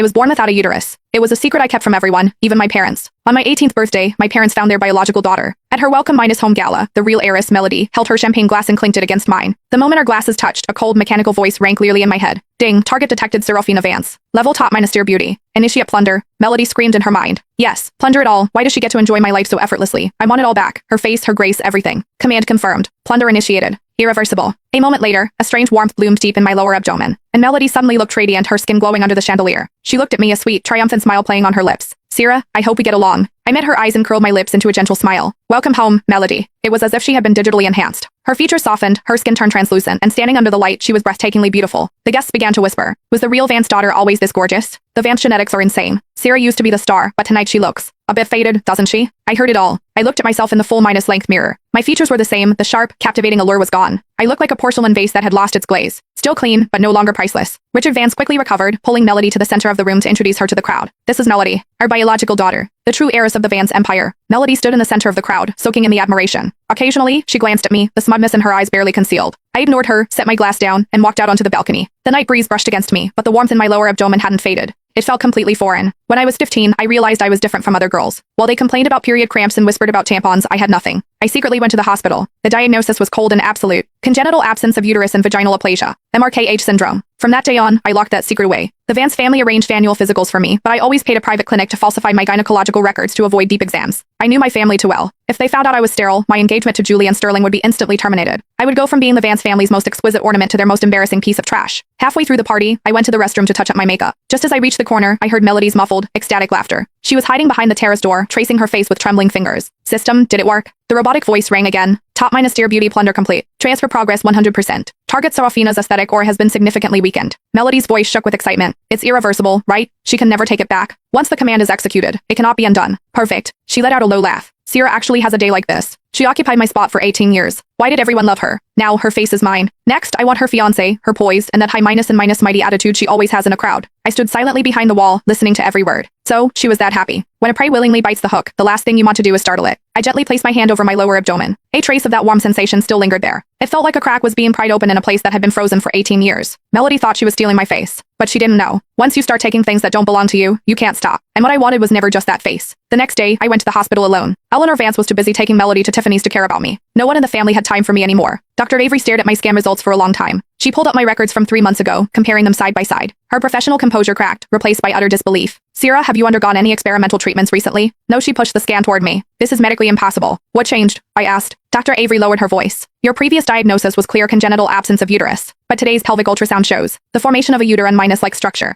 I was born without a uterus. It was a secret I kept from everyone, even my parents. On my 18th birthday, my parents found their biological daughter. At her welcome minus home gala, the real heiress, Melody, held her champagne glass and clinked it against mine. The moment our glasses touched, a cold, mechanical voice rang clearly in my head. Ding, target detected. Serafina Vance. Level top minus dear beauty. Initiate plunder. Melody screamed in her mind. Yes, plunder it all. Why does she get to enjoy my life so effortlessly? I want it all back. Her face, her grace, everything. Command confirmed. Plunder initiated. Irreversible. A moment later, a strange warmth bloomed deep in my lower abdomen, and Melody suddenly looked radiant, her skin glowing under the chandelier. She looked at me, a sweet, triumphant smile playing on her lips. Sierra, I hope we get along. I met her eyes and curled my lips into a gentle smile. Welcome home, Melody. It was as if she had been digitally enhanced. Her features softened, her skin turned translucent, and standing under the light, she was breathtakingly beautiful. The guests began to whisper. Was the real Vance daughter always this gorgeous? The Vance genetics are insane. Sierra used to be the star, but tonight she looks a bit faded, doesn't she? I heard it all. I looked at myself in the full minus length mirror. My features were the same, the sharp, captivating allure was gone. I looked like a porcelain vase that had lost its glaze. Still clean, but no longer priceless. Richard Vance quickly recovered, pulling Melody to the center of the room to introduce her to the crowd. This is Melody, our biological daughter, the true heiress of the Vance empire. Melody stood in the center of the crowd, soaking in the admiration. Occasionally, she glanced at me, the smugness in her eyes barely concealed. I ignored her, set my glass down, and walked out onto the balcony. The night breeze brushed against me, but the warmth in my lower abdomen hadn't faded. It felt completely foreign. When I was 15, I realized I was different from other girls. While they complained about period cramps and whispered about tampons, I had nothing. I secretly went to the hospital. The diagnosis was cold and absolute. Congenital absence of uterus and vaginal aplasia. MRKH syndrome. From that day on, I locked that secret away. The Vance family arranged annual physicals for me, but I always paid a private clinic to falsify my gynecological records to avoid deep exams. I knew my family too well. If they found out I was sterile, my engagement to Julian Sterling would be instantly terminated. I would go from being the Vance family's most exquisite ornament to their most embarrassing piece of trash. Halfway through the party, I went to the restroom to touch up my makeup. Just as I reached the corner, I heard Melody's muffled, ecstatic laughter. She was hiding behind the terrace door, tracing her face with trembling fingers. System, did it work? The robotic voice rang again. Top minus dear beauty plunder complete. Transfer progress 100%. Target Serafina's aesthetic aura has been significantly weakened. Melody's voice shook with excitement. It's irreversible, right? She can never take it back. Once the command is executed, it cannot be undone. Perfect. She let out a low laugh. Sierra actually has a day like this. She occupied my spot for 18 years. Why did everyone love her? Now, her face is mine. Next, I want her fiancé, her poise, and that high minus and minus mighty attitude she always has in a crowd. I stood silently behind the wall, listening to every word. So, she was that happy. When a prey willingly bites the hook, the last thing you want to do is startle it. I gently placed my hand over my lower abdomen. A trace of that warm sensation still lingered there. It felt like a crack was being pried open in a place that had been frozen for 18 years. Melody thought she was stealing my face. But she didn't know. Once you start taking things that don't belong to you, you can't stop. And what I wanted was never just that face. The next day, I went to the hospital alone. Eleanor Vance was too busy taking Melody to Tiffany's to care about me. No one in the family had time for me anymore. Dr. Avery stared at my scan results for a long time. She pulled up my records from 3 months ago, comparing them side by side. Her professional composure cracked, replaced by utter disbelief. Sierra, have you undergone any experimental treatments recently? No, she pushed the scan toward me. This is medically impossible. What changed? I asked. Dr. Avery lowered her voice. Your previous diagnosis was clear congenital absence of uterus, but today's pelvic ultrasound shows the formation of a uterine minus-like structure.